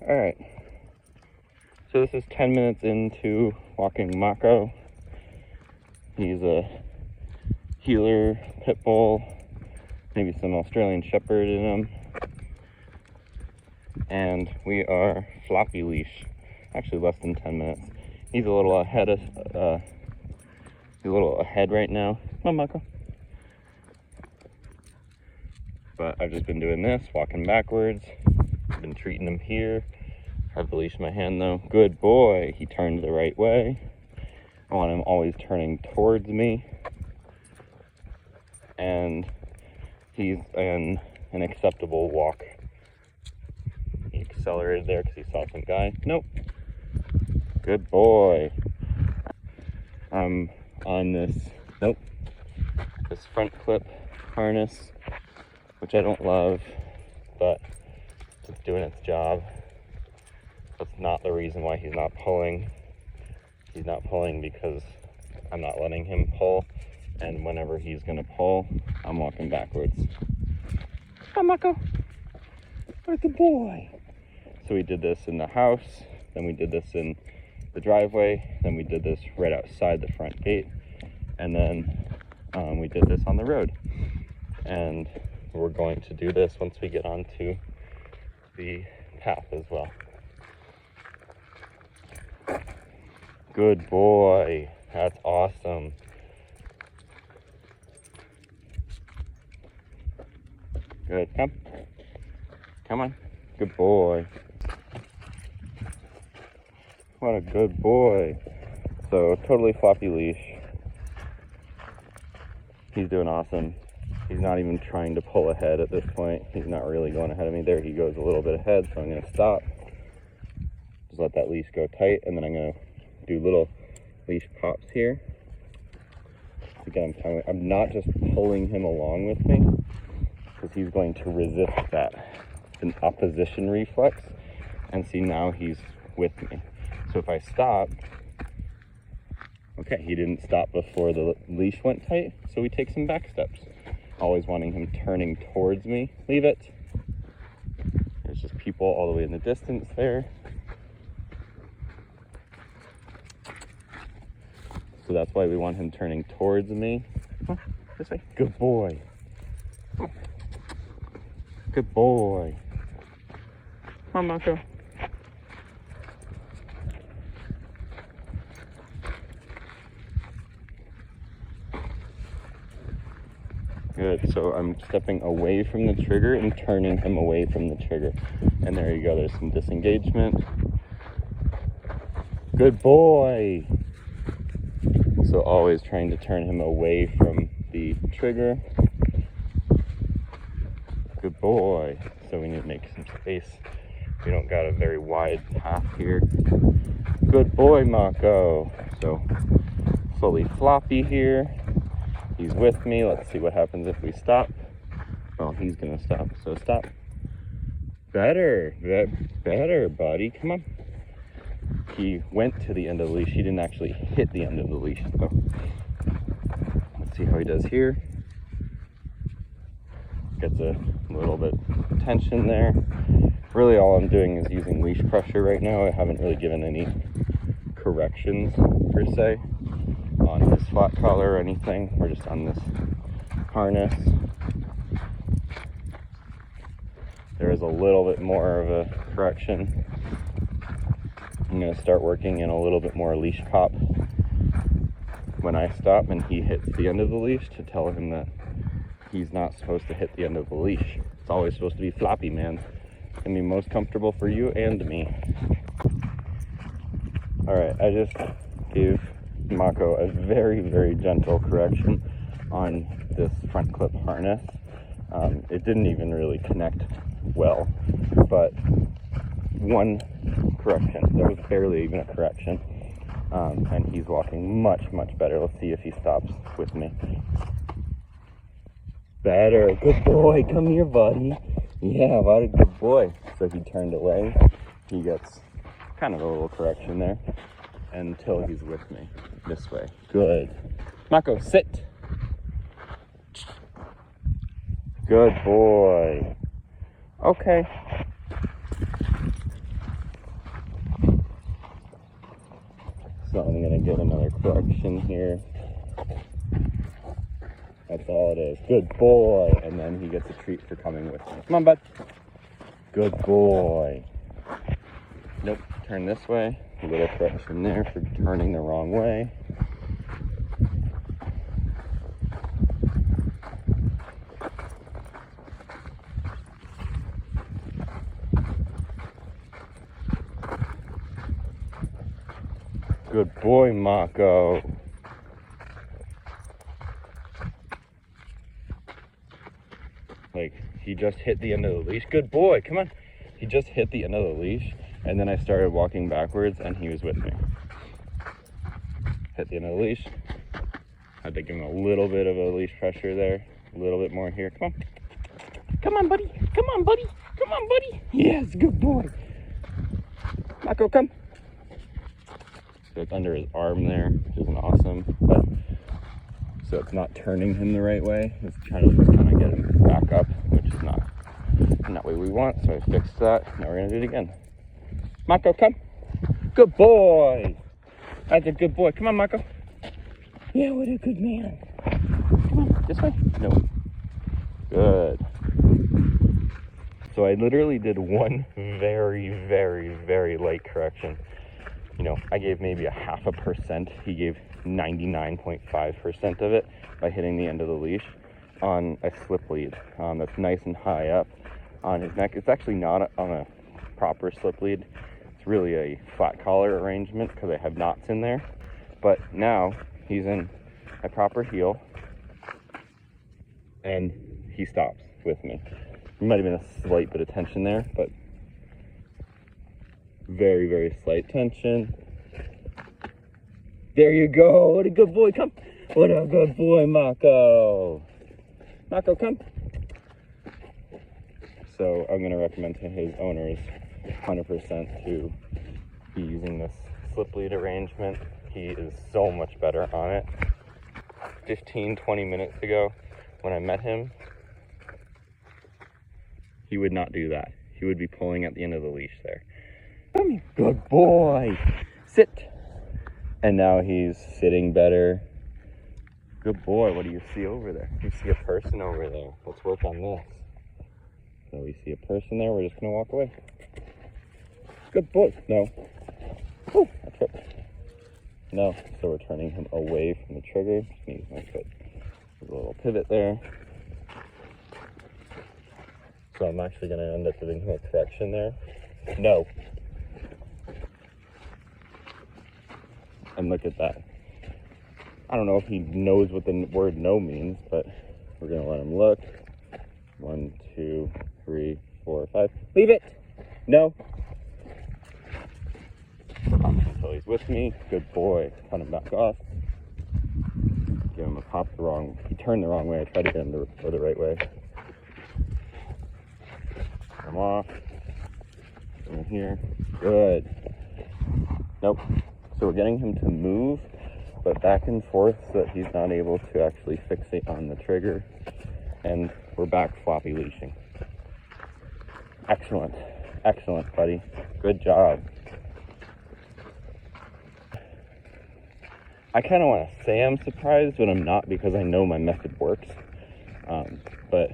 All right. So this is 10 minutes into walking Mako. He's a healer, pitbull, maybe some Australian Shepherd in him. And we are floppy leash. Actually less than 10 minutes. He's a little ahead right now. Come on, Mako. But I've just been doing this, walking backwards. I've been treating him here. I have the leash in my hand though. Good boy. He turned the right way. I want him always turning towards me. And he's in an acceptable walk. He accelerated there because he saw some guy. Nope. Good boy. I'm on this front clip harness, which I don't love, but it's doing its job. That's not the reason why he's not pulling. He's not pulling because I'm not letting him pull, and whenever he's gonna pull, I'm walking backwards. Come on, Mako. What a good boy. So we did this in the house, then we did this in the driveway, then we did this right outside the front gate, and then we did this on the road. And we're going to do this once we get onto the path as well. Good boy. That's awesome. Good. Come on. Good boy. What a good boy. So totally floppy leash. He's doing awesome. He's not even trying to pull ahead at this point. He's not really going ahead of me. There he goes a little bit ahead, so I'm going to stop. Just let that leash go tight, and then I'm going to do little leash pops here. Again, I'm not just pulling him along with me, because he's going to resist that. It's an opposition reflex, and see, now he's with me. So if I stop, okay, he didn't stop before the leash went tight, so we take some back steps. Always wanting him turning towards me. Leave it. There's just people all the way in the distance there. So that's why we want him turning towards me. Oh, this way. Good boy. Good boy. Come on, Mako. Good, so I'm stepping away from the trigger and turning him away from the trigger. And there you go, there's some disengagement. Good boy! So always trying to turn him away from the trigger. Good boy. So we need to make some space. We don't got a very wide path here. Good boy, Mako. So fully floppy here. He's with me. Let's see what happens if we stop. Well, he's gonna stop, so stop. Better, buddy. Come on. He went to the end of the leash. He didn't actually hit the end of the leash, though. Let's see how he does here. Gets a little bit of tension there. Really, all I'm doing is using leash pressure right now. I haven't really given any corrections, per se, on his flat collar or anything. We're just on this harness. There is a little bit more of a correction. I'm going to start working in a little bit more leash pop when I stop and he hits the end of the leash, to tell him that he's not supposed to hit the end of the leash. It's always supposed to be floppy, man. It's going to be most comfortable for you and me. Alright, I just gave Mako a very, very gentle correction on this front clip harness. It didn't even really connect well, but one correction. There was barely even a correction. And he's walking much, much better. Let's see if he stops with me. Better. Good boy. Come here, buddy. Yeah, what a good boy. So he turned away. He gets kind of a little correction there until he's with me. This way. Good. Mako, sit. Good boy. Okay. get another correction here. That's all it is. Good boy. And then he gets a treat for coming with me. Come on, bud. Good boy. Nope, turn this way. A little correction there for turning the wrong way. Good boy, Mako. Like, he just hit the end of the leash. Good boy, come on. He just hit the end of the leash, and then I started walking backwards, and he was with me. Hit the end of the leash. Had to give him a little bit of a leash pressure there. A little bit more here. Come on. Come on, buddy. Come on, buddy. Come on, buddy. Yes, good boy. Mako, come. So it's under his arm there, which isn't awesome, but so it's not turning him the right way. It's trying to just kind of get him back up, which is not what we want. So I fixed that. Now we're gonna do it again. Mako, come. Good boy. That's a good boy. Come on, Mako. Yeah, what a good man. Come on, this way. No. Good. So I literally did one very, very, very light correction. You know, I gave maybe 0.5%. He gave 99.5% of it by hitting the end of the leash on a slip lead that's nice and high up on his neck. It's actually not on a proper slip lead. It's really a flat collar arrangement because I have knots in there. But now he's in a proper heel and he stops with me. There might have been a slight bit of tension there, but very, very slight tension. There you go. What a good boy. Come. What a good boy, Mako. Mako, come. So I'm going to recommend to his owners 100% to be using this slip lead arrangement. He is so much better on it. 15-20 minutes ago when I met him, he would not do that. He would be pulling at the end of the leash there. Good boy. Sit. And now he's sitting better. Good boy. What do you see over there? You see a person over there. Let's work on this. So we see a person there. We're just going to walk away. Good boy. No. Oh, I tripped. No. So we're turning him away from the trigger. Just need my foot. There's a little pivot there. So I'm actually going to end up giving him a correction there. No. And look at that. I don't know if he knows what the word no means, but we're going to let him look. 1, 2, 3, 4, 5. Leave it. No. Until he's with me. Good boy. Cut him back off. Give him a pop the wrong. He turned the wrong way. I tried to get him to go the right way. Come off. In here. Good. Nope. So we're getting him to move, but back and forth so that he's not able to actually fixate on the trigger. And we're back floppy leashing. Excellent. Excellent, buddy. Good job. I kind of want to say I'm surprised, but I'm not because I know my method works. But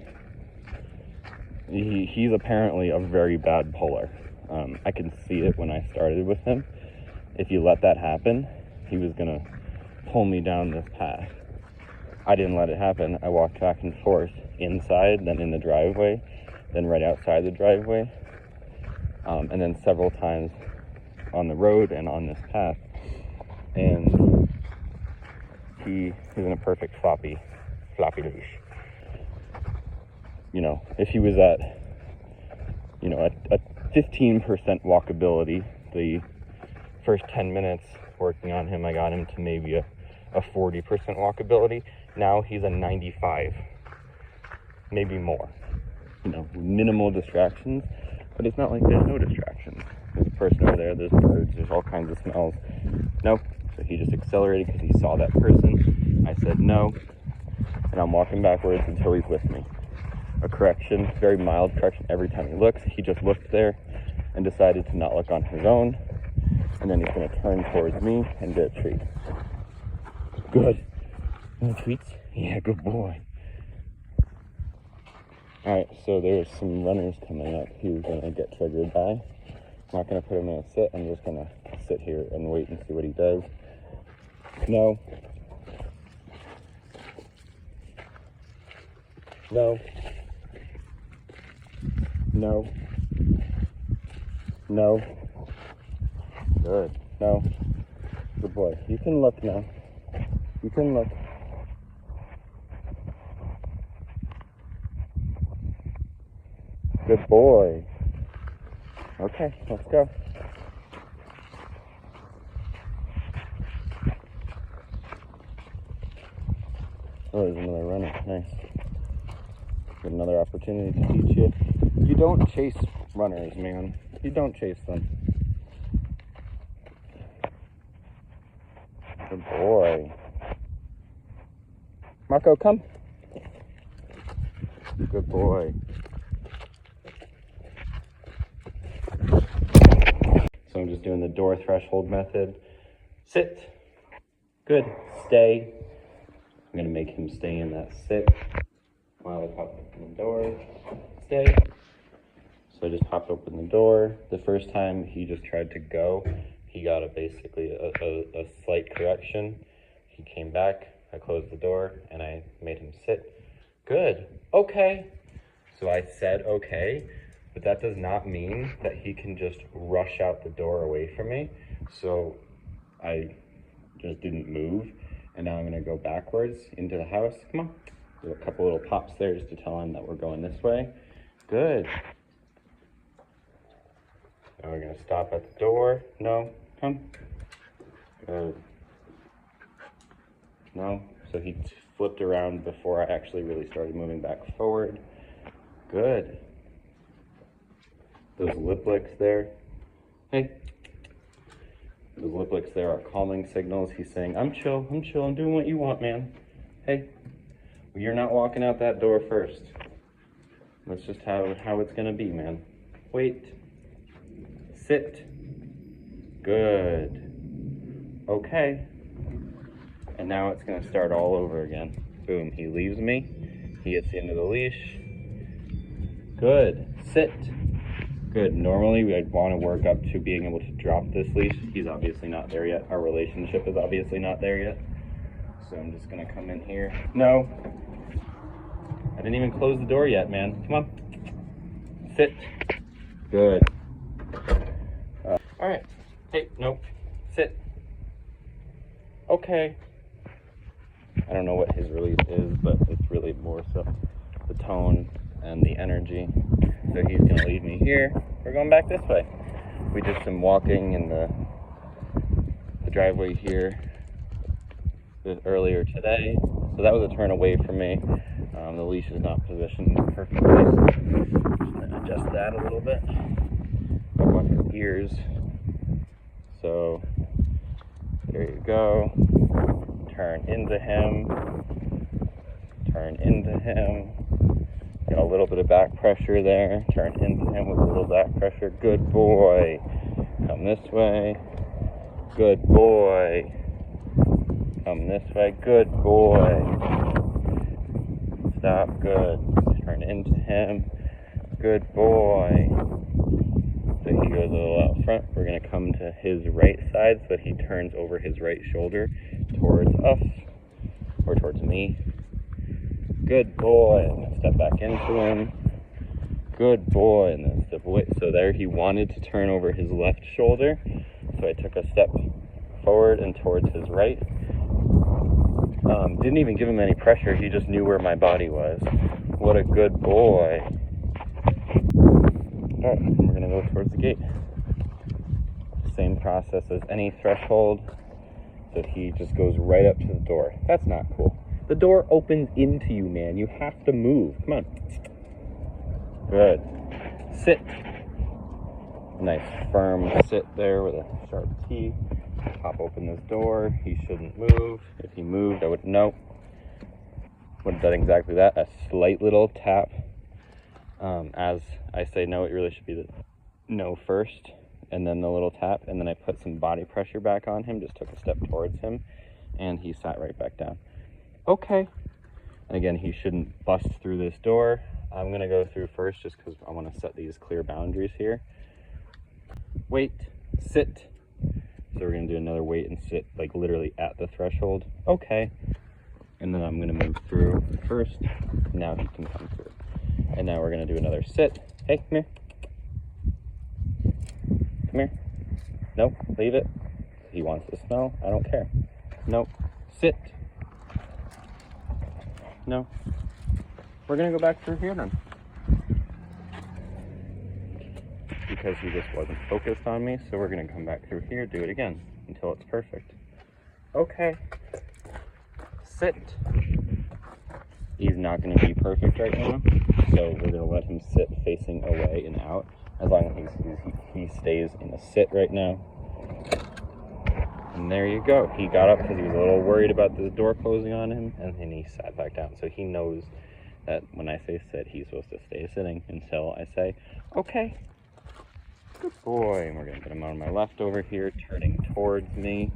he's apparently a very bad puller. I can see it when I started with him. If you let that happen, he was going to pull me down this path. I didn't let it happen. I walked back and forth inside, then in the driveway, then right outside the driveway, and then several times on the road and on this path. And he is in a perfect floppy leash. You know, if he was at, you know, a 15% walkability, the first 10 minutes working on him, I got him to maybe a 40% walkability. Now he's a 95, maybe more. You know, minimal distractions, but it's not like there's no distractions. There's a person over there, there's birds, there's all kinds of smells. No, so he just accelerated because he saw that person. I said no, and I'm walking backwards until he's with me. A correction, very mild correction every time he looks. He just looked there and decided to not look on his own. And then he's gonna turn towards me and get a treat. Good. No treats? Yeah, good boy. Alright, so there's some runners coming up he's gonna get triggered by. I'm not gonna put him in a sit, I'm just gonna sit here and wait and see what he does. No. No. No. No. Good. No. Good boy. You can look now. You can look. Good boy. Okay, let's go. Oh, there's another runner. Nice. Get another opportunity to teach you. You don't chase runners, man. You don't chase them. Good boy. Mako, come. Good boy. So I'm just doing the door threshold method. Sit. Good. Stay. I'm going to make him stay in that sit while I pop open the door. Stay. So I just popped open the door. The first time he just tried to go, he got basically a slight correction. He came back, I closed the door, and I made him sit. Good. Okay. So I said okay, but that does not mean that he can just rush out the door away from me. So I just didn't move, and now I'm going to go backwards into the house. Come on. Do a couple little pops there just to tell him that we're going this way. Good. Now we're going to stop at the door. No. Come. Good. No. So he flipped around before I actually really started moving back forward. Good. Those lip licks there. Hey. Those lip licks there are calming signals. He's saying, I'm chill, I'm doing what you want, man. Hey. Well, you're not walking out that door first. That's just how it's gonna be, man. Wait. Sit. Good. Okay. And now it's gonna start all over again. Boom, he leaves me. He gets the end of the leash. Good. Sit. Good. Normally, I'd want to work up to being able to drop this leash. He's obviously not there yet. Our relationship is obviously not there yet. So I'm just gonna come in here. No. I didn't even close the door yet, man. Come on. Sit. Good. All right. Hey, nope. Sit. Okay. I don't know what his release is, but it's really more so the tone and the energy. So he's gonna lead me here. We're going back this way. We did some walking in the driveway here earlier today. So that was a turn away from me. The leash is not positioned perfectly. Just gonna adjust that a little bit. Up on his ears. So there you go. Turn into him. Turn into him. Got a little bit of back pressure there. Turn into him with a little back pressure. Good boy. Come this way. Good boy. Come this way. Good boy. Stop. Good. Turn into him. Good boy. So he goes a little out front. We're going to come to his right side so that he turns over his right shoulder towards us or towards me. Good boy. Step back into him. Good boy. And then step away. So there he wanted to turn over his left shoulder. So I took a step forward and towards his right. Didn't even give him any pressure. He just knew where my body was. What a good boy. Alright, we're going to go towards the gate. Same process as any threshold. So he just goes right up to the door. That's not cool. The door opens into you, man. You have to move. Come on. Good. Sit. Nice firm sit there with a sharp T. Pop open this door. He shouldn't move. If he moved, I would know. Would have done exactly that. A slight little tap. As I say no, it really should be the no first. and then the little tap, and then I put some body pressure back on him, just took a step towards him, and he sat right back down. Okay. And again, he shouldn't bust through this door. I'm gonna go through first just because I want to set these clear boundaries here. Wait, sit. So we're gonna do another wait and sit, like literally at the threshold. Okay. And then I'm gonna move through first. Now he can come through. And now we're gonna do another sit. Hey, come here. Come here. Nope, leave it. He wants to smell. I don't care. Nope. Sit. No. We're gonna go back through here then. Because he just wasn't focused on me, so we're gonna come back through here, do it again until it's perfect. Okay. Sit. He's not gonna be perfect right now, so we're gonna let him sit facing away and out. As long as he stays in a sit right now. And there you go. He got up because he was a little worried about the door closing on him, and then he sat back down. So he knows that when I say sit, he's supposed to stay sitting until I say, okay, good boy. And we're gonna get him on my left over here, turning towards me.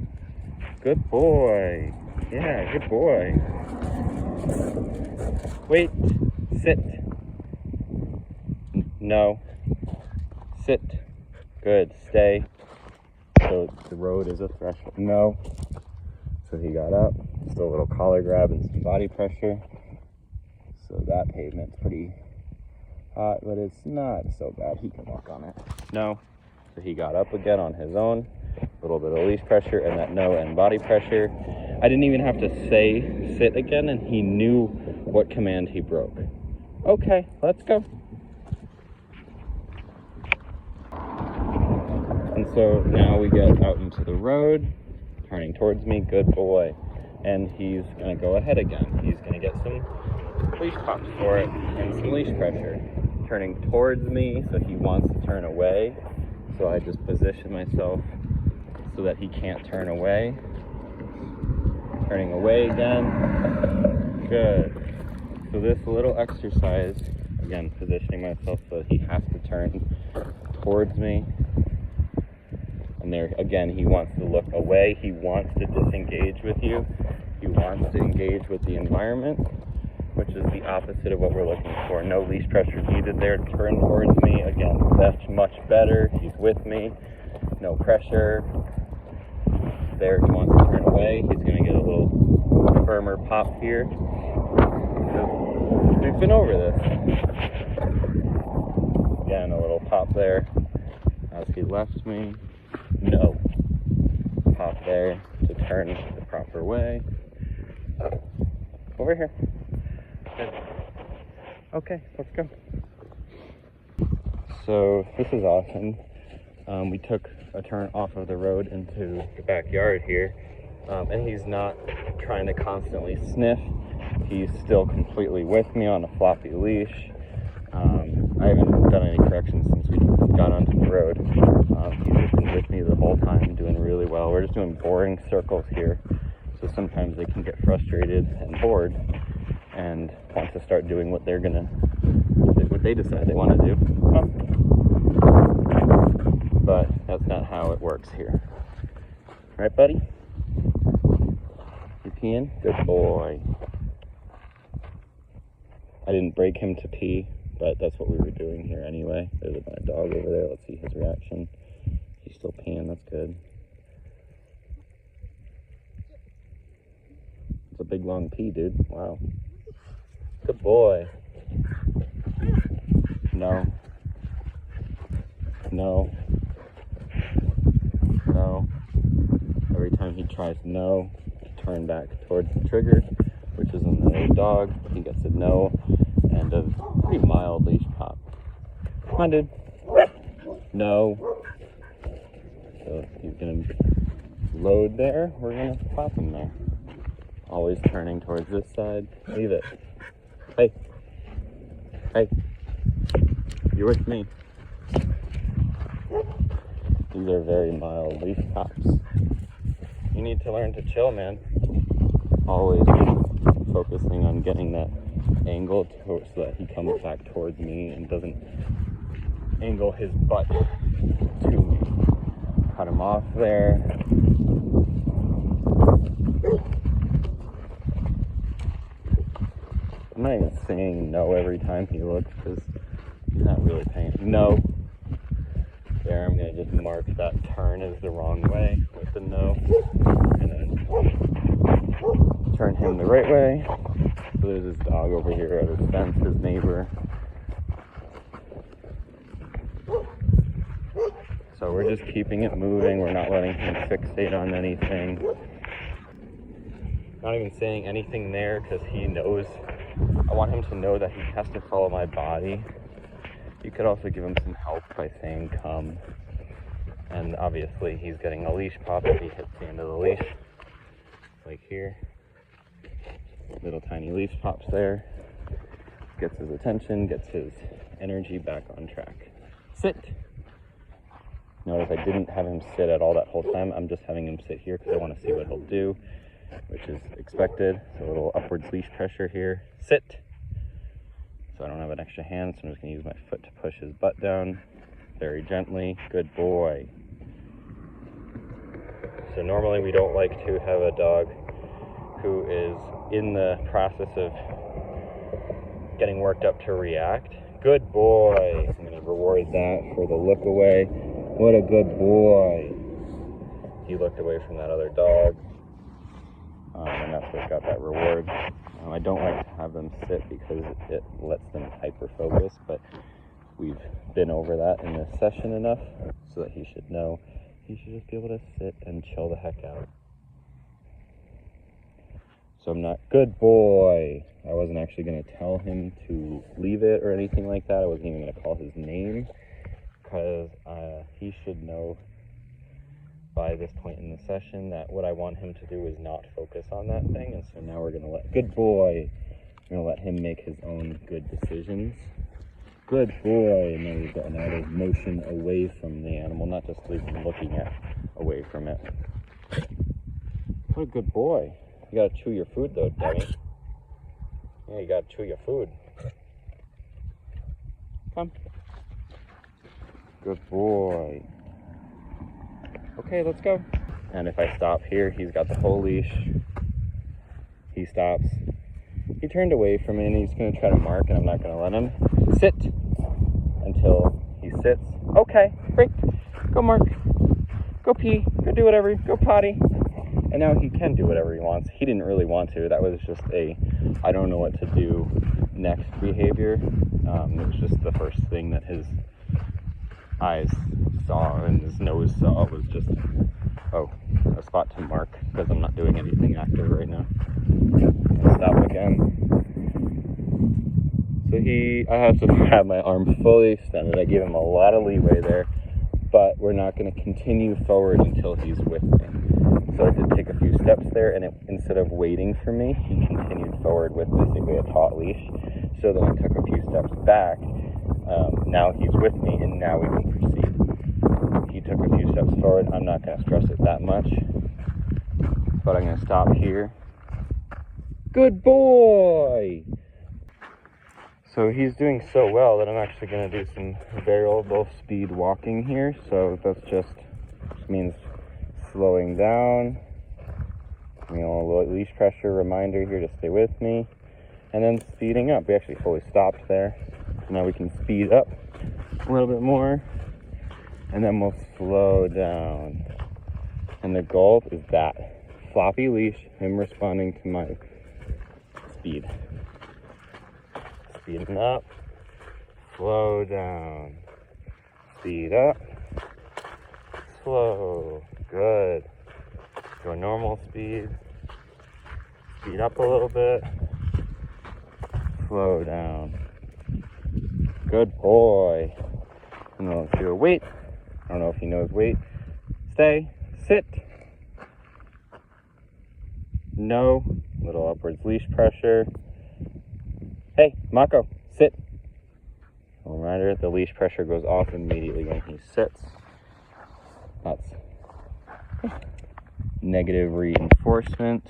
Good boy. Yeah, good boy. Wait, sit. No. Sit. Good. Stay. So the road is a threshold. No. So he got up. Still a little collar grab and some body pressure. So that pavement's pretty hot, but it's not so bad. He can walk on it. No. So he got up again on his own. A little bit of leash pressure and that no and body pressure. I didn't even have to say sit again, and he knew what command he broke. Okay, let's go. And so now we get out into the road, turning towards me, good boy. And he's gonna go ahead again. He's gonna get some leash pops for it and some leash pressure. Turning towards me, so he wants to turn away. So I just position myself so that he can't turn away. Turning away again, good. So this little exercise, again, positioning myself so that he has to turn towards me. And there, again, he wants to look away. He wants to disengage with you. He wants to engage with the environment, which is the opposite of what we're looking for. No leash pressure needed there. Turn towards me. Again, that's much better. He's with me. No pressure. There, he wants to turn away. He's going to get a little firmer pop here. We've been over this. Again, a little pop there as he left me. No. Pop there to turn the proper way. Over here. Good. Okay, let's go. So this is awesome. We took a turn off of the road into the backyard here, and he's not trying to constantly sniff. He's still completely with me on a floppy leash. I haven't done any corrections since we got onto the road. He's just been with me the whole time, doing really well. We're just doing boring circles here, so sometimes they can get frustrated and bored and want to start doing what they decide they want to do. But that's not how it works here. Right, buddy? You peeing? Good boy. I didn't break him to pee, but that's what we were doing here anyway. There's my dog over there. Let's see his reaction. He's still peeing. That's good. It's a big long pee, dude. Wow. Good boy. No. No. No. Every time he tries no to turn back towards the trigger, which is another dog, he gets a no and a pretty mild leash pop. Come on, dude. No. So he's gonna load there. We're gonna pop him there. Always turning towards this side. Leave it. Hey. Hey. You're with me. These are very mild leash pops. You need to learn to chill, man. Always focusing on getting that angle so that he comes back towards me and doesn't angle his butt to me. off there. I'm not even saying no every time he looks because he's not really paying. No. There, I'm going to just mark that turn as the wrong way with the no. And then turn him the right way. So there's this dog over here at his fence, his neighbor. So we're just keeping it moving. We're not letting him fixate on anything. Not even saying anything there because he knows. I want him to know that he has to follow my body. You could also give him some help by saying come. And obviously he's getting a leash pop if he hits the end of the leash. Like here. Little tiny leash pops there. Gets his attention, gets his energy back on track. Sit! Notice I didn't have him sit at all that whole time. I'm just having him sit here because I want to see what he'll do, which is expected. So a little upwards leash pressure here. Sit! So I don't have an extra hand, so I'm just going to use my foot to push his butt down very gently. Good boy. So normally we don't like to have a dog who is in the process of getting worked up to react. Good boy. I'm going to reward that for the look away. What a good boy. He looked away from that other dog. And that's what got that reward. I don't like to have them sit because it lets them hyper-focus, but we've been over that in this session enough so that he should know he should just be able to sit and chill the heck out. So I'm not, good boy. I wasn't actually going to tell him to leave it or anything like that. I wasn't even going to call his name because he should know by this point in the session that what I want him to do is not focus on that thing. And so now we're going to let, good boy. We're going to let him make his own good decisions. Good boy. And then we've got an added motion away from the animal, not just looking at away from it. What a good boy. You gotta chew your food though, dummy. Yeah, you gotta chew your food. Come. Good boy. Okay, let's go. And if I stop here, he's got the whole leash. He stops. He turned away from me and he's gonna try to mark, and I'm not gonna let him sit until he sits. Okay, break. Go mark. Go pee. Go do whatever. Go potty. And now he can do whatever he wants. He didn't really want to. That was just a, I don't know what to do next behavior. It was just the first thing that his eyes saw and his nose saw was just, oh, a spot to mark because I'm not doing anything active right now. I'll stop again. So I have to have my arm fully extended. I gave him a lot of leeway there, but we're not going to continue forward until he's with me. So I did take a few steps there, and instead of waiting for me, he continued forward with basically a taut leash. So then I took a few steps back. Now he's with me, and now we can proceed. He took a few steps forward. I'm not going to stress it that much, but I'm going to stop here. Good boy! So he's doing so well that I'm actually going to do some variable speed walking here. So that's just means slowing down, a little leash pressure reminder here to stay with me, and then speeding up. We actually fully stopped there. So now we can speed up a little bit more, and then we'll slow down. And the goal is that floppy leash, him responding to my speed. Speeding up, slow down, speed up, slow. Good. Go normal speed. Speed up a little bit. Slow down. Good boy. And then let's do a wait. I don't know if he knows wait. Stay. Sit. No. Little upwards leash pressure. Hey, Mako, sit. A reminder, the leash pressure goes off immediately when he sits. That's negative reinforcement.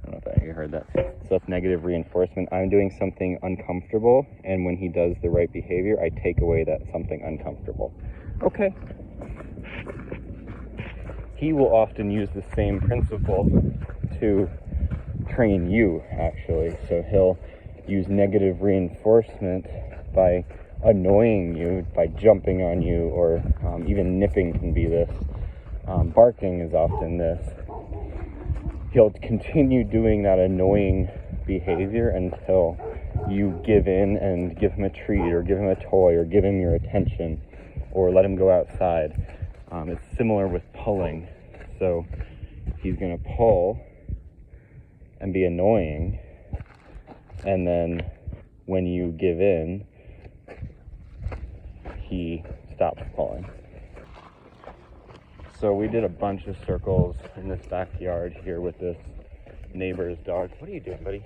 I don't know if you heard that. So that's negative reinforcement. I'm doing something uncomfortable, and when he does the right behavior, I take away that something uncomfortable. Okay. he will often use the same principle to train you, actually. So he'll use negative reinforcement by annoying you, by jumping on you, or even nipping can be this. Barking is often this. He'll continue doing that annoying behavior until you give in and give him a treat, or give him a toy, or give him your attention, or let him go outside. It's similar with pulling. So he's going to pull and be annoying, and then when you give in, he stops pulling. So we did a bunch of circles in this backyard here with this neighbor's dog. What are you doing, buddy?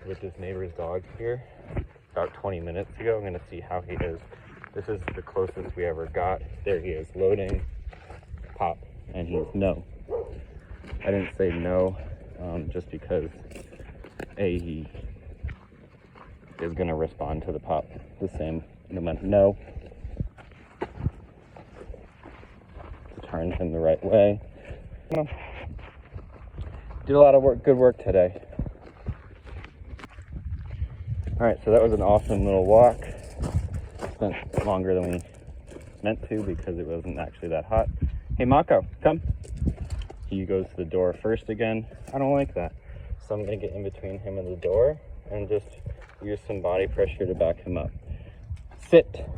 With this neighbor's dog here about 20 minutes ago. I'm going to see how he is. This is the closest we ever got. There he is, loading, pop, and he's no. I didn't say no just because he is going to respond to the pop the same. No. Turned him the right way. Did a lot of good work today. Alright, so that was an awesome little walk. Spent longer than we meant to because it wasn't actually that hot. Hey Mako, come. He goes to the door first again. I don't like that. So I'm going to get in between him and the door and just use some body pressure to back him up. Sit.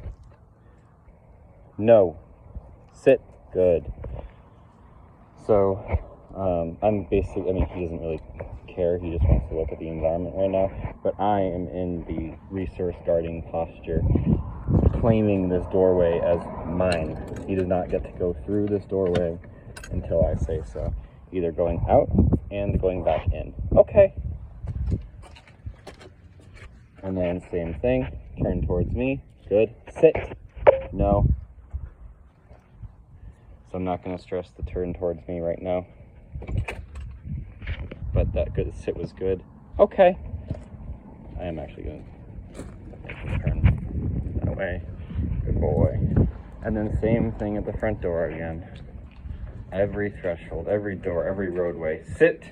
No. Sit. Good. So, he doesn't really care. He just wants to look at the environment right now. But I am in the resource guarding posture, claiming this doorway as mine. He does not get to go through this doorway until I say so. Either going out and going back in. Okay. And then same thing. Turn towards me. Good. Sit. No. So I'm not going to stress the turn towards me right now. But that good sit was good. Okay. I am actually going to turn that way. Good boy. And then same thing at the front door again. Every threshold, every door, every roadway. Sit.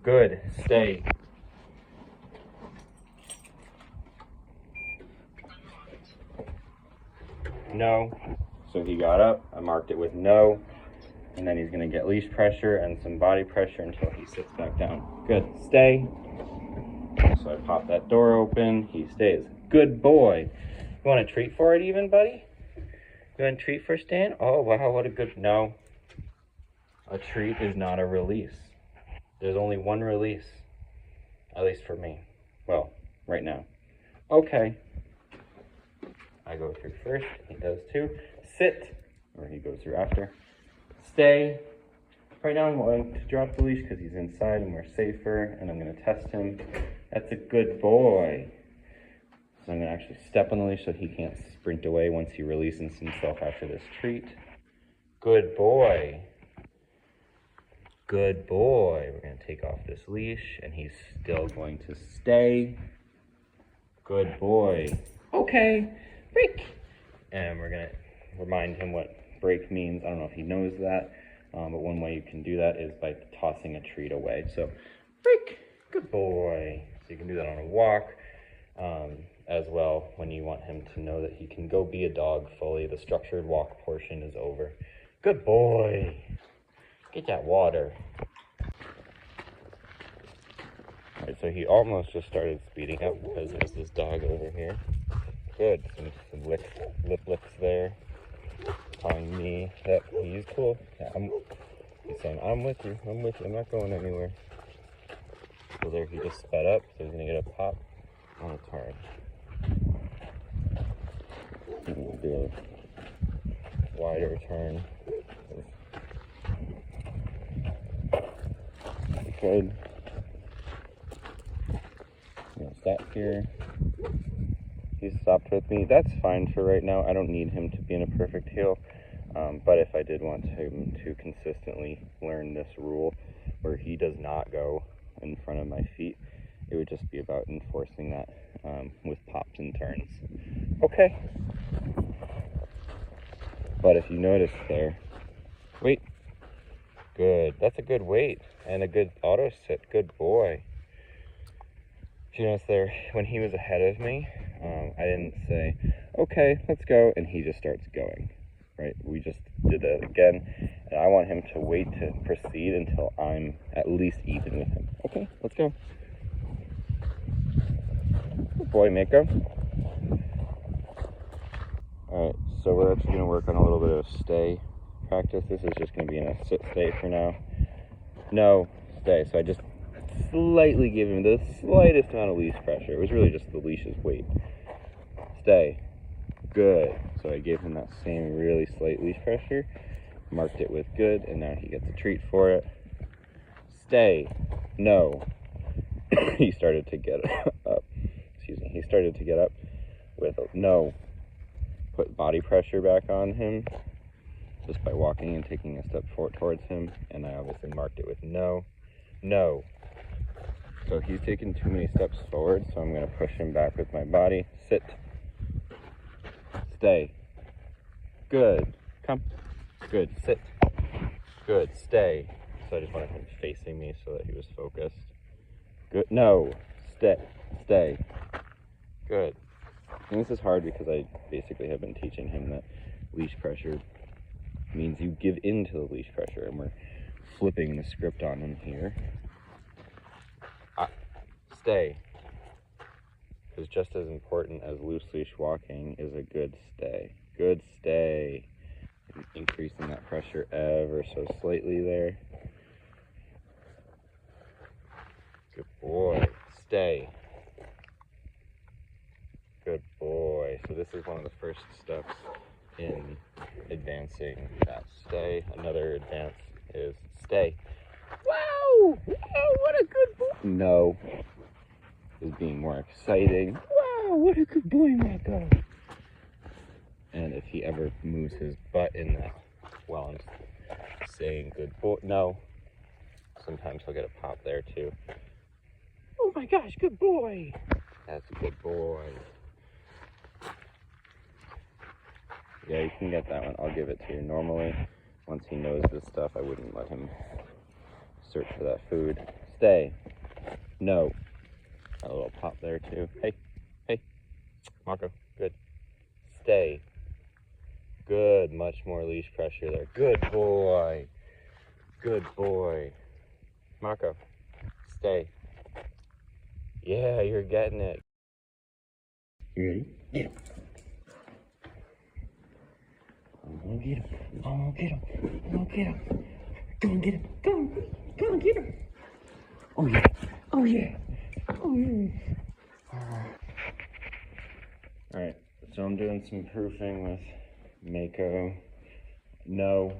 Good. Stay. No. So he got up, I marked it with no, and then he's going to get leash pressure and some body pressure until he sits back down. Good. Stay. So I pop that door open, he stays. Good boy. You want a treat for it even, buddy? You want a treat for Stan? Oh, wow, what a good... No. A treat is not a release. There's only one release. At least for me. Well, right now. Okay. I go through first, he does too. Sit, or he goes through after. Stay. Right now I'm going to drop the leash because he's inside and we're safer, and I'm going to test him. That's a good boy. So I'm going to actually step on the leash so he can't sprint away once he releases himself after this treat. Good boy. Good boy. We're going to take off this leash, and he's still going to stay. Good boy. Okay. Break. And we're going to remind him what break means. I don't know if he knows that, but one way you can do that is by tossing a treat away. So, break. Good boy. So you can do that on a walk as well when you want him to know that he can go be a dog fully. The structured walk portion is over. Good boy. Get that water. All right, so he almost just started speeding up because there's this dog over here. Good. Some lip licks there. Telling me that he's cool. Yeah, he's saying, I'm with you. I'm not going anywhere. So there he just sped up, so he's going to get a pop on a turn. And we'll do a wider turn. Good. We'll stop here. He stopped with me. That's fine for right now. I don't need him to be in a perfect heel. But if I did want him to consistently learn this rule where he does not go in front of my feet, it would just be about enforcing that with pops and turns. Okay. But if you notice there, wait, good. That's a good wait and a good auto sit. Good boy. If you notice there, when he was ahead of me, I didn't say, okay, let's go, and he just starts going, right? We just did that again, and I want him to wait to proceed until I'm at least even with him. Okay, let's go. Good boy, Mako. Alright, so we're actually going to work on a little bit of stay practice. This is just going to be in a sit stay for now. No, stay. So I just slightly give him the slightest amount of leash pressure. It was really just the leash's weight. Stay. Good. So I gave him that same really slight leash pressure, marked it with good, and now he gets a treat for it. Stay. No. He started to get up. Excuse me. He started to get up with a no. Put body pressure back on him just by walking and taking a step forward towards him, and I obviously marked it with no. No. So he's taken too many steps forward, so I'm going to push him back with my body. Sit. Stay. Good. Come. Good. Sit. Good. Stay. So I just wanted him facing me so that he was focused. Good. No. Stay. Stay. Good. And this is hard because I basically have been teaching him that leash pressure means you give in to the leash pressure, and we're flipping the script on him here. Stay. Because just as important as loose leash walking is a good stay. Good stay. Increasing that pressure ever so slightly there. Good boy. Stay. Good boy. So this is one of the first steps in advancing that stay. Another advance is stay. Wow! Wow, what a good boy! No. Is being more exciting. Wow, what a good boy, Mako! And if he ever moves his butt in that while I'm saying good boy, no. Sometimes he'll get a pop there too. Oh my gosh, good boy! That's a good boy. Yeah, you can get that one. I'll give it to you. Normally, once he knows this stuff, I wouldn't let him search for that food. Stay. No. A little pop there too. Hey, hey, Mako, good. Stay. Good, much more leash pressure there. Good boy. Good boy. Mako, stay. Yeah, you're getting it. You ready? Get him. I'm gonna get him. I'm gonna get him. I'm gonna get him. Go and get him. Go and get him. Oh yeah. Oh yeah. Oh yeah. Alright, so I'm doing some proofing with Mako. No.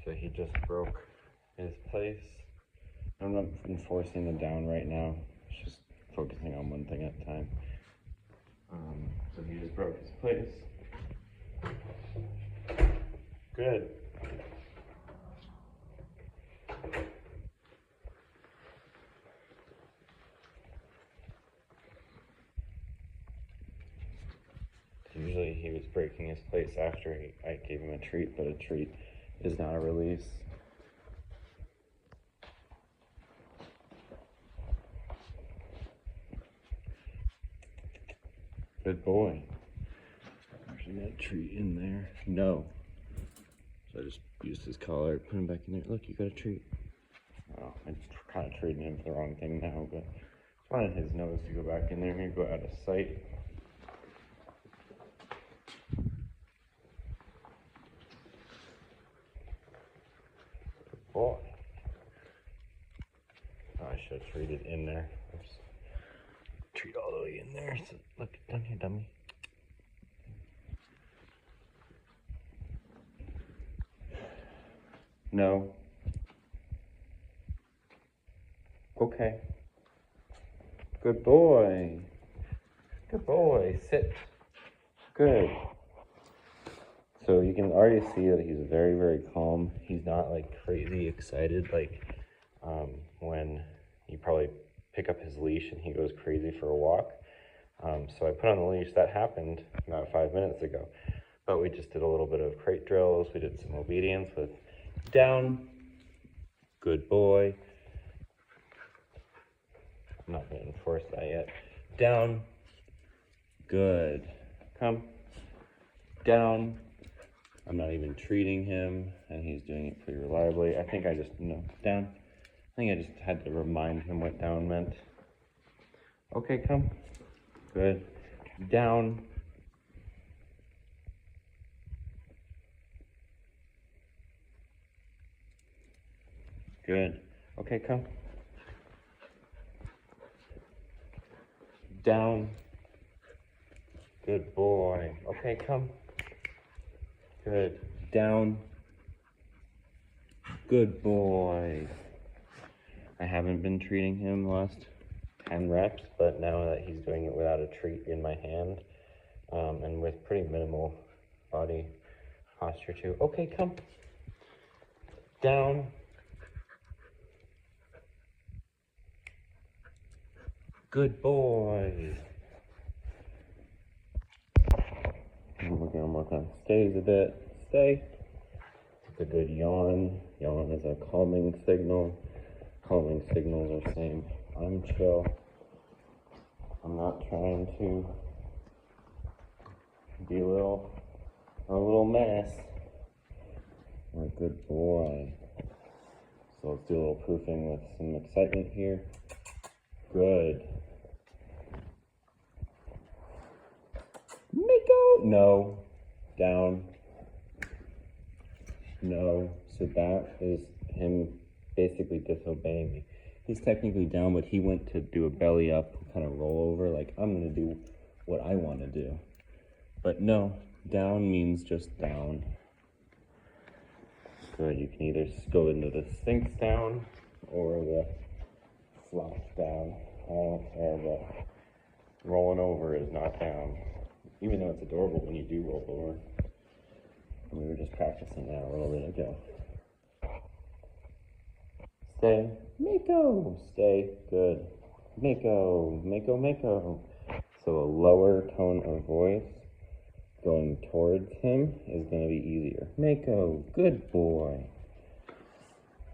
So he just broke his place. I'm not enforcing the down right now. It's just focusing on one thing at a time. So he just broke his place. Good. Usually he was breaking his place after I gave him a treat, but a treat is not a release. Good boy. Actually got a treat in there. No. So I just used his collar, put him back in there. Look, you got a treat. Oh, I'm kind of treating him for the wrong thing now, but I wanted his nose to go back in there. Maybe go out of sight. Good boy. Oh, I should have treated in there. Oops. Treat all the way in there. So, look, down here, dummy. No. Okay. Good boy. Good boy. Sit. Good. So you can already see that he's very, very calm. He's not like crazy excited like when you probably pick up his leash and he goes crazy for a walk. So I put on the leash. That happened about 5 minutes ago. But we just did a little bit of crate drills. We did some obedience with down, good boy. I'm not going to enforce that yet. Down, good. Come, down. I'm not even treating him, and he's doing it pretty reliably. I think I just, no, down. I think I just had to remind him what down meant. Okay, come. Good. Down. Good. Okay, come. Down. Good boy. Okay, come. Good. Down. Good boy. I haven't been treating him the last 10 reps, but now that he's doing it without a treat in my hand, and with pretty minimal body posture too. Okay, come. Down. Good boy. We're gonna work on stays a bit. Stay. It's a good yawn. Yawn is a calming signal. Calming signals are saying, I'm chill. I'm not trying to be a little mess. You're a good boy. So let's do a little proofing with some excitement here. Good. Mako! No. Down. No. So that is him basically disobeying me. He's technically down, but he went to do a belly up, kind of roll over, like I'm gonna do what I want to do. But no, down means just down. Good, you can either go into the Sphinx down or the flop down. I don't care, but rolling over is not down. Even though it's adorable when you do roll over. And we were just practicing that a little bit ago. Stay. Mako. Stay. Good. Mako. Mako, Mako. So a lower tone of voice going towards him is going to be easier. Mako. Good boy.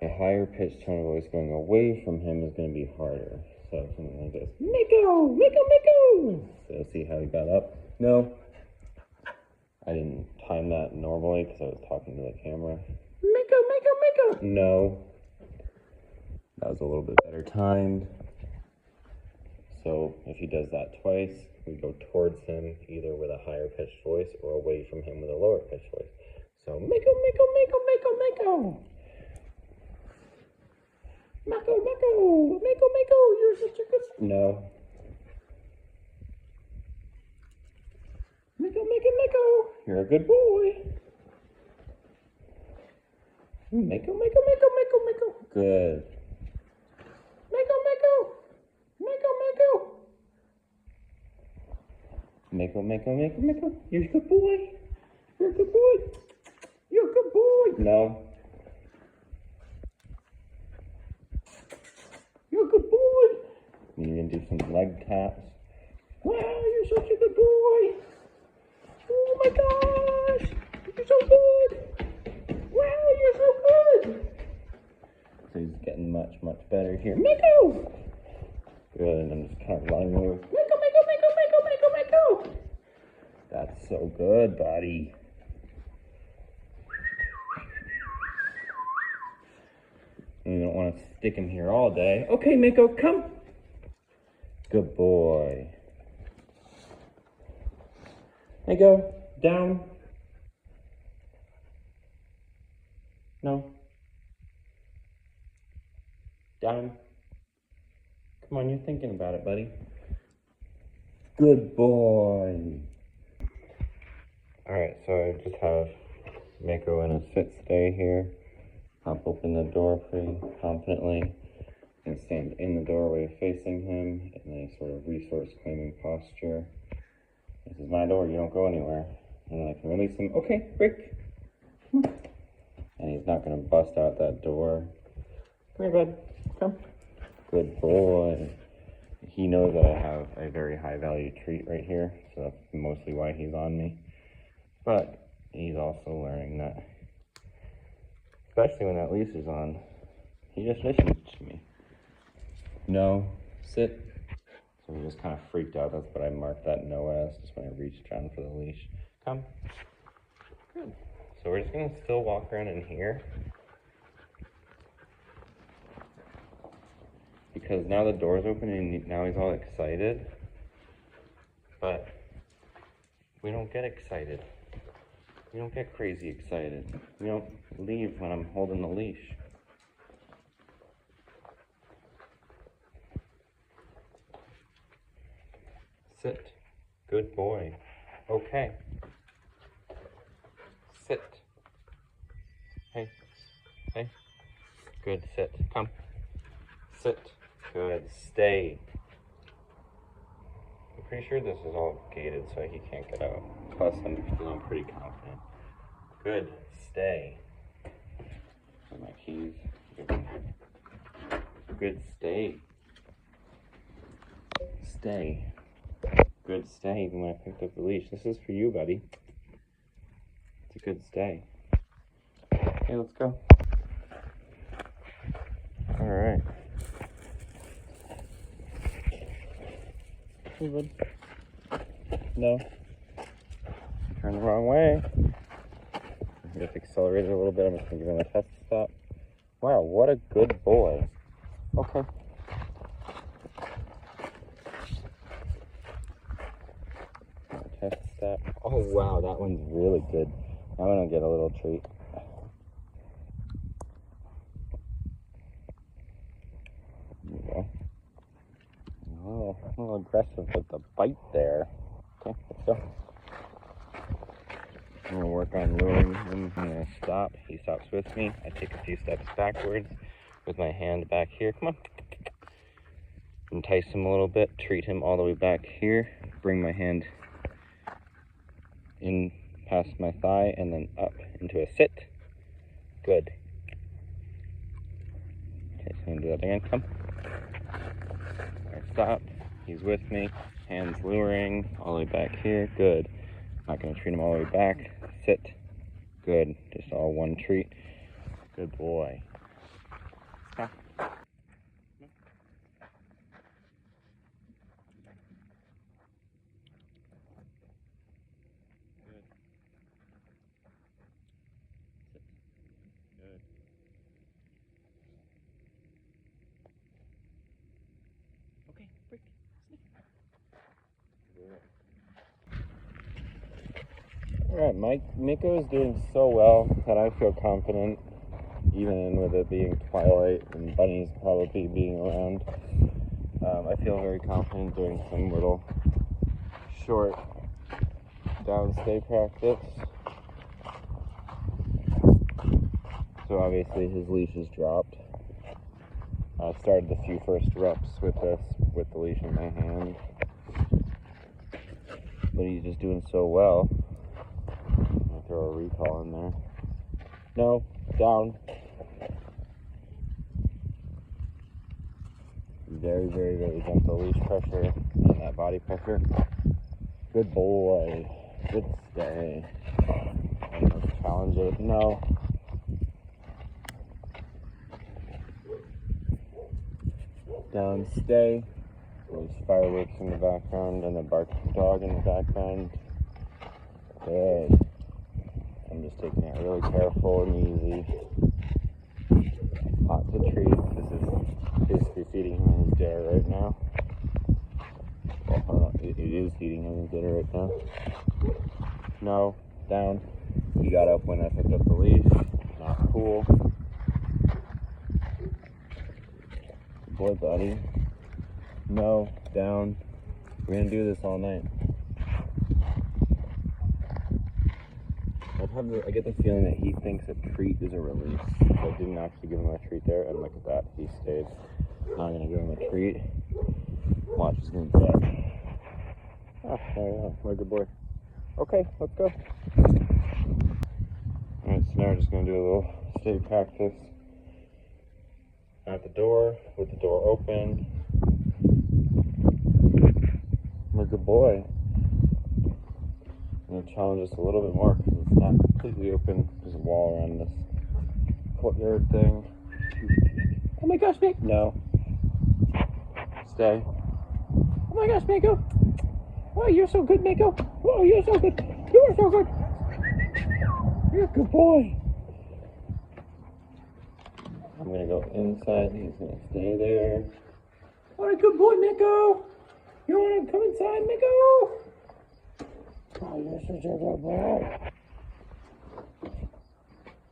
A higher pitched tone of voice going away from him is going to be harder. So something like this. Mako. Mako, Mako. So see how he got up? No. I didn't time that normally because I was talking to the camera. Mako, Mako, Mako. No. That was a little bit better timed. So if he does that twice, we go towards him either with a higher pitched voice or away from him with a lower pitched voice. So Mako, Mako, Mako, Mako, Mako. Mako, Mako, Mako, Mako, you're such a good... No. Mako, Mako, Mako, you're a good boy. Mako, Mako, Mako, Mako, Mako. Good. Mako, Mako, Mako, Mako. Mako, Mako, Mako, Mako. You're a good boy. You're a good boy. You're a good boy. No. You're a good boy. You're going to do some leg taps. Wow, you're such a good boy. Oh my gosh. You're so good. Wow, you're so good. So he's getting much, much better here. Mako! Good, and I'm just kind of running over. Mako, Mako, Mako, Mako, Mako, Mako! That's so good, buddy. And you don't want to stick him here all day. Okay, Mako, come. Good boy. Mako, down. No. Down. Come on, you're thinking about it, buddy. Good boy. Alright, so I just have Mako in a sit stay here. Pop open the door pretty confidently and stand in the doorway facing him in a sort of resource claiming posture. This is my door, you don't go anywhere. And then I can release him. Okay, break. And he's not going to bust out that door. Come here, bud. Come. Good boy. he knows that I have a very high value treat right here, so that's mostly why he's on me. But he's also learning that, especially when that leash is on, he just listens to me. No, sit. So he just kind of freaked out. That's what I marked that no as, just when I reached down for the leash. Come. Good. So we're just gonna still walk around in here, because now the door's open and now he's all excited. But we don't get excited. We don't get crazy excited. We don't leave when I'm holding the leash. Sit. Good boy. Okay. Sit. Hey. Hey. Good. Sit. Come. Sit. Good. Stay. I'm pretty sure this is all gated so he can't get out. Plus, I'm feeling pretty confident. Good. Stay. And my keys. Good. Stay. Stay. Good stay, even when I picked up the leash. This is for you, buddy. It's a good stay. Okay, let's go. All right. Hey, bud. No. Turn the wrong way. I just accelerated a little bit. I'm just gonna give him a test stop. Wow, what a good boy. Okay. Test stop. Oh wow, that one's really good. I'm gonna get a little treat. There you go. A little aggressive with the bite there. Okay, let's go. I'm gonna work on luring him. I'm gonna stop. He stops with me. I take a few steps backwards with my hand back here. Come on. Entice him a little bit. Treat him all the way back here. Bring my hand in past my thigh and then up into a sit. Good. Okay, so I'm gonna do that again. Come. I stop. He's with me. Hands luring all the way back here. Good. Not gonna treat him all the way back. Sit. Good. Just all one treat. Good boy. Stop. Okay, break. Alright, Mako is doing so well that I feel confident, even with it being twilight and bunnies probably being around. I feel very confident doing some little short downstay practice. So obviously his leash is dropped. I started the few first reps with this, with the leash in my hand. But he's just doing so well. I'm gonna throw a recall in there. No, down. Very, very, very gentle leash pressure and that body pressure. Good boy. Good stay. And let's challenge it. No. Down, stay. There's fireworks in the background and a barking dog in the background. Good. I'm just taking it really careful and easy. Lots of treats. This is basically feeding him his dinner right now. Well, hold on. It is feeding him his dinner right now. No. Down. He got up when I picked up the leash. Not cool. Boy, buddy. No, down. We're gonna do this all night. I get the feeling that he thinks a treat is a release. So I didn't actually give him a treat there, and look at that, he stayed. Now I'm gonna give him a treat. Watch, he's gonna grab. Oh, there you go. What a good boy. Okay, let's go. Alright, so now we're just gonna do a little stay practice at the door, with the door open. boy. I'm gonna challenge this a little bit more because it's not completely open. There's a wall around this courtyard thing. Oh my gosh, Mako! No. Stay. Oh my gosh, Mako! Oh, you're so good, Mako! Oh, you're so good! You are so good! You're a good boy! I'm gonna go inside. He's gonna stay there. What a good boy, Mako! You wanna come inside, Mako? Oh, you're such a good boy.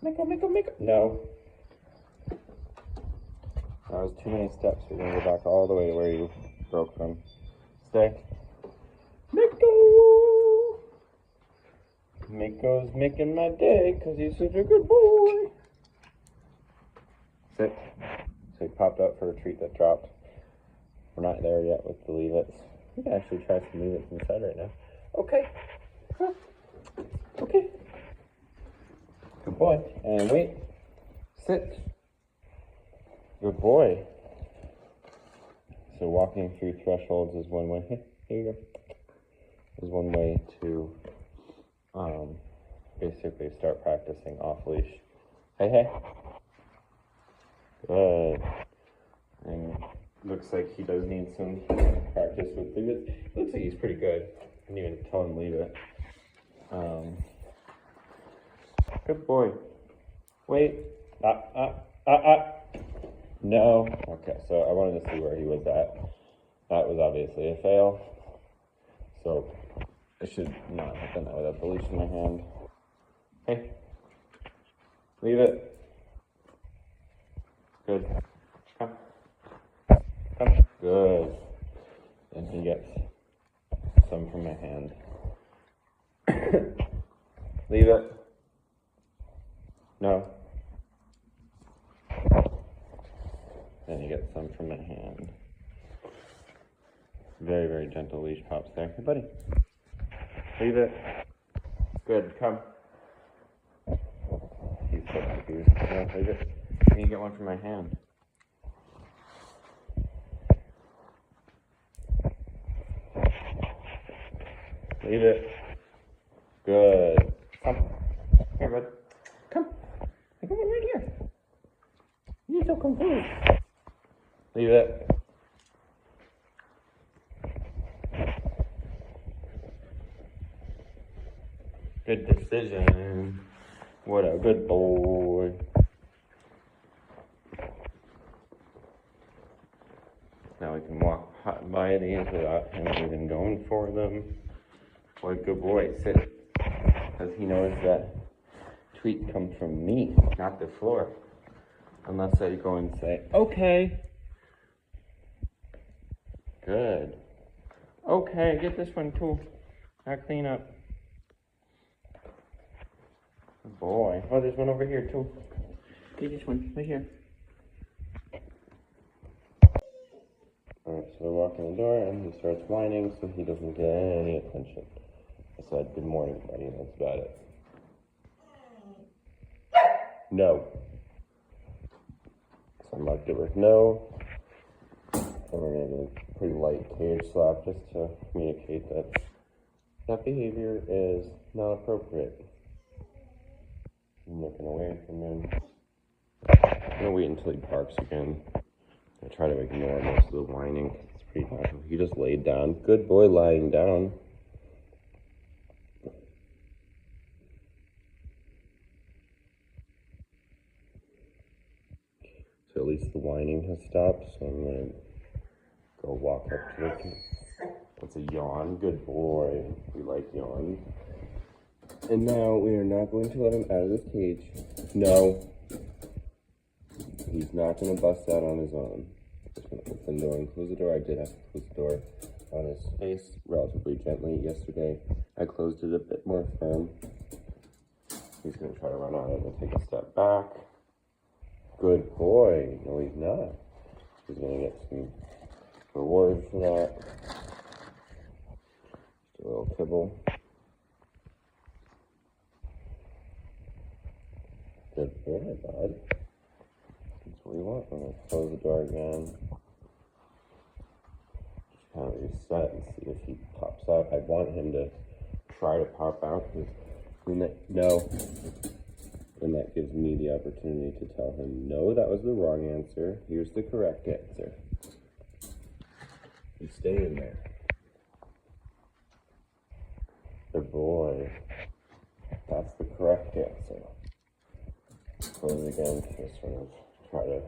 Mako. No. That was too many steps. We're gonna go back all the way to where you broke from. Stay. Mako! Mako's making my day because he's such a good boy. Sit. So he popped up for a treat that dropped. We're not there yet with the leave-its. We can actually try some leave-its inside right now. Okay. Huh. Okay. Good boy. And wait. Sit. Good boy. So walking through thresholds is one way. Here you go. Is one way to basically start practicing off leash. Hey. Good. And looks like he does need some practice with leave it. Looks like he's pretty good. I didn't even tell him leave it. Good boy. Wait. No. Okay, so I wanted to see where he was at. That was obviously a fail. So I should not have done that without the leash in my hand. Hey. Leave it. Good. Come. Good. And he gets some from my hand. Leave it. No. And he gets some from my hand. Very, very gentle leash pops there. Hey, buddy. Leave it. Good. Come. He's so confused. No, leave it. Can you get one from my hand? Leave it. Good. Come. Here, bud. Come. I got one right here. You're so confused. Leave it. Good decision. What a good boy. Now we can walk by these without him even going for them. What a good boy. Sit. Because he knows that treats come from me, not the floor. Unless I go and say, okay. Good. Okay, get this one too. Now clean up. Good boy. Oh, there's one over here too. Get this one, right here. Alright, so I walk in the door and he starts whining so he doesn't get any attention. I said, good morning, buddy, and that's about it. No. So I'm about to give her no. And we're going to do a pretty light cage slap just to communicate that that behavior is not appropriate. I'm looking away from him. I'm going to wait until he barks again. I try to ignore most of the whining. It's pretty awesome. He just laid down. Good boy lying down. So at least the whining has stopped. So I'm going to go walk up to the... That's a yawn. Good boy. We like yawns. And now we are not going to let him out of this cage. No. He's not going to bust out on his own. Just going to open the door and close the door. I did have to close the door on his face relatively gently yesterday. I closed it a bit more firm. He's going to try to run out of it and take a step back. Good boy. No, he's not. He's going to get some reward for that. Just a little kibble. Good boy, bud. That's what we want. I'm going to close the door again. Just kind of reset and see if he pops want him to try to pop out, because no. And that gives me the opportunity to tell him, no, that was the wrong answer. Here's the correct answer. You stay in there. Good boy. That's the correct answer. Close again to sort of try to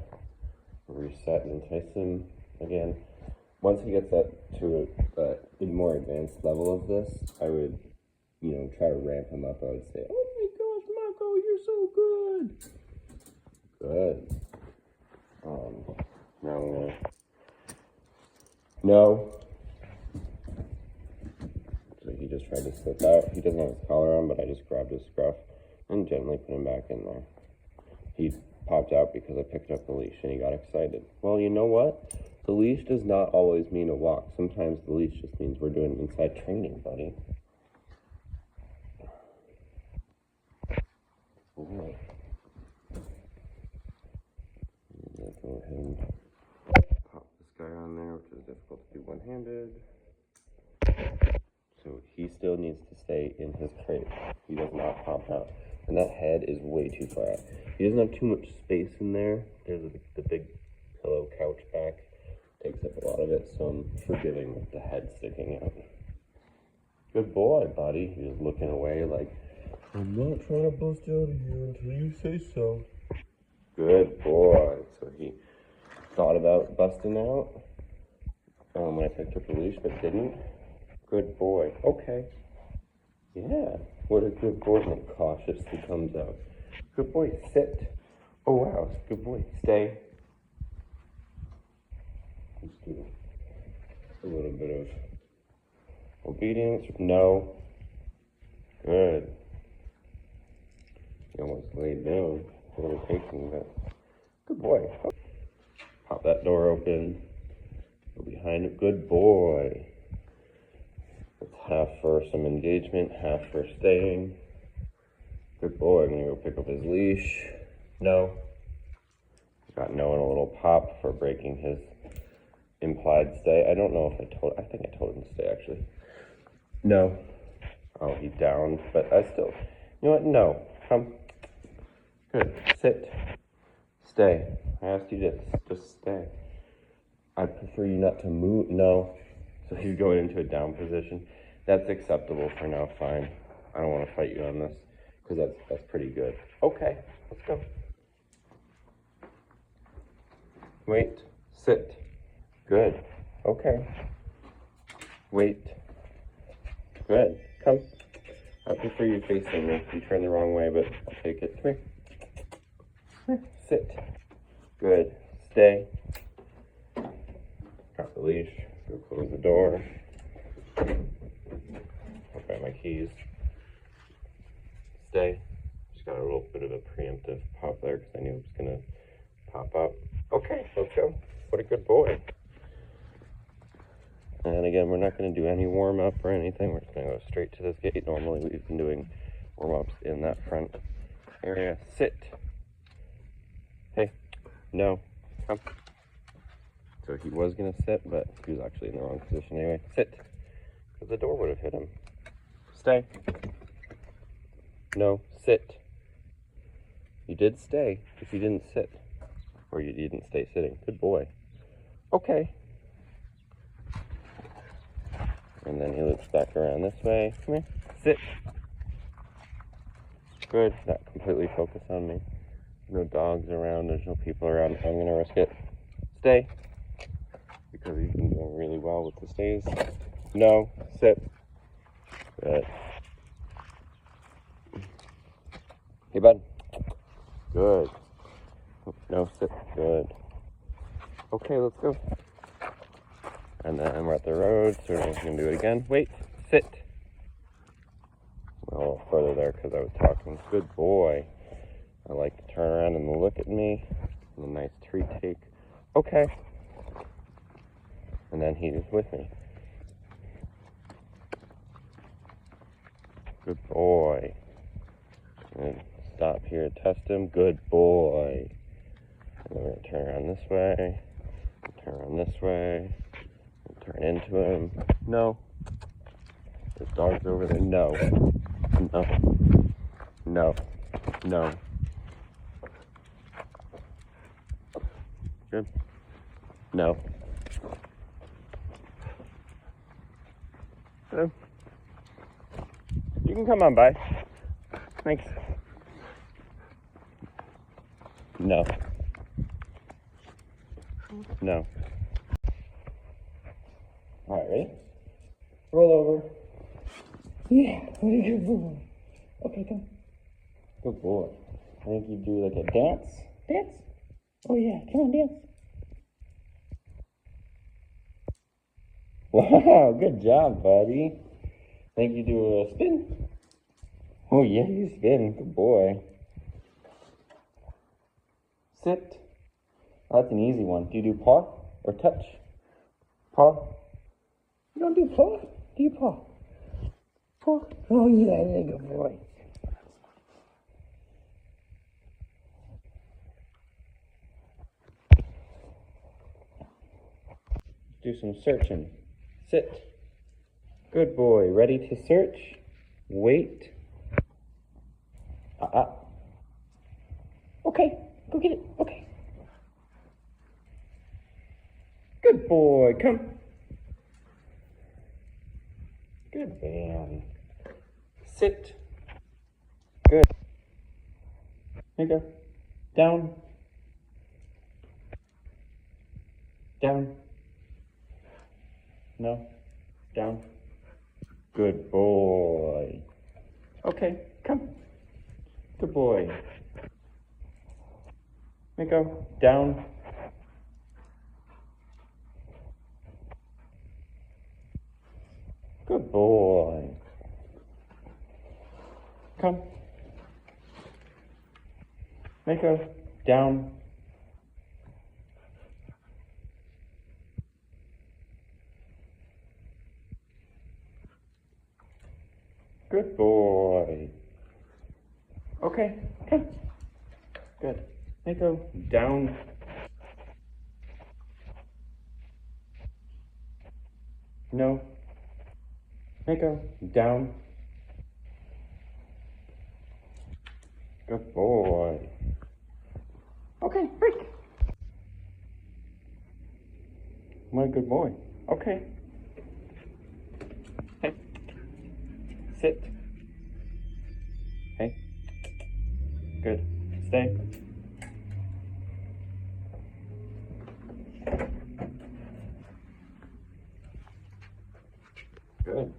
reset and entice him again. Once he gets up to a more advanced level of this, I would, try to ramp him up. I would say, oh my gosh, Mako, you're so good. Good. Now I'm gonna, no. So he just tried to slip out. He doesn't have his collar on, but I just grabbed his scruff and gently put him back in there. He popped out because I picked up the leash and he got excited. Well, you know what? The leash does not always mean a walk. Sometimes the leash just means we're doing inside training, buddy. Ooh. Go ahead and pop this guy on there, which is difficult to do one-handed. So he still needs to stay in his crate. He does not pop out. And that head is way too far out. He doesn't have too much space in there. There's the big pillow couch back. Takes up a lot of it, so I'm forgiving with the head sticking out. Good boy, buddy. He's just looking away like, I'm not trying to bust out of here until you say so. Good boy. So he thought about busting out when I picked up the leash, but didn't. Good boy. Okay. Yeah. What a good boy. And it cautiously comes out. Good boy. Sit. Oh, wow. Good boy. Stay. Let's do a little bit of obedience. No. Good. He almost laid down. A little taking, but good boy. Pop that door open. Go behind it. Good boy. It's half for some engagement, half for staying. Good boy. I'm gonna go pick up his leash. No. Got no and a little pop for breaking his implied stay. I don't know if I think I told him to stay actually. No. Oh, he downed, but I still, you know what? No. Come. Good. Sit. Stay. I asked you to just stay. I prefer you not to move. No. So he's going into a down position. That's acceptable for now. Fine. I don't want to fight you on this because that's pretty good. Okay. Let's go. Wait. Sit. Good. Okay. Wait. Good. Come. I prefer you facing me. You turn the wrong way, but I'll take it. Come here. Come here. Sit. Good. Stay. Drop the leash. Go close the door. I'll grab my keys. Stay. Just got a little bit of a preemptive pop there because I knew it was going to pop up. Okay, let's go. What a good boy. And again, we're not going to do any warm-up or anything. We're just going to go straight to this gate. Normally, we've been doing warm-ups in that front area. Sit. Hey. No. Come. So he was going to sit, but he was actually in the wrong position anyway. Sit. Because the door would have hit him. Stay. No. Sit. You did stay, if you didn't sit. Or you didn't stay sitting. Good boy. Okay. And then he loops back around this way. Come here. Sit. Good. Not completely focus on me. No dogs around. There's no people around. I'm going to risk it. Stay. Because he's been doing really well with the stays. No. Sit. Good. Hey, bud. Good. No. Sit. Good. Okay, let's go. And then we're at the road, so we're going to do it again. Wait, sit. A little further there because I was talking. Good boy. I like to turn around and look at me. And a nice tree take. Okay. And then he's with me. Good boy. And stop here, test him. Good boy. And then we're going to turn around this way. Turn around this way. Turn into him. No. Good Dog's over there. No. No. No. No. Good. No. Hello. You can come on by. Thanks. No. No. Alright, ready? Roll over. Yeah, what a good boy. Okay, come. Good boy. I think you do like a dance. Dance? Oh yeah, come on, dance. Wow, good job, buddy. I think you do a spin. Oh yeah, you spin. Good boy. Sit. Oh, that's an easy one. Do you do paw or touch? Paw? You don't do paw? Do you paw? Paw? Oh yeah, good boy. Do some searching. Sit. Good boy. Ready to search? Wait. Okay, go get it. Okay. Good boy. Come. Good man. Sit. Good. There you go. Down. Down. No. Down. Good boy. Okay, come. Good boy. Mako, down. Good boy. Come. Mako, down. Good boy. Okay, come. Good. Mako, down. No. Mako, down. Good boy. Okay, break. What a good boy. Okay. Hey. Sit. Hey. Good. Stay. Good.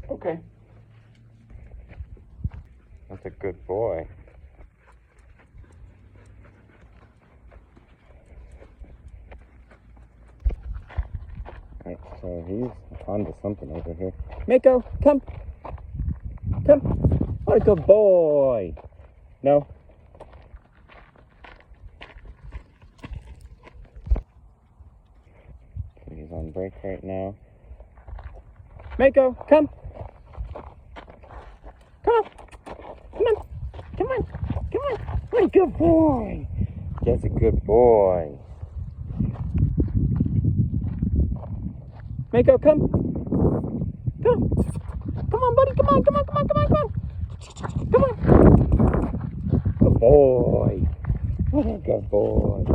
Okay. That's a good boy. Alright, so he's onto something over here. Mako, come. Come. What a good boy. No. He's on break right now. Mako, come. Come on. Come on. Come on. Come on. What a good boy. That's a good boy. Mako, come. Come. Come on, buddy. Come on. Come on. Come on. Come on. Come on. Come on. Good boy. What a good boy.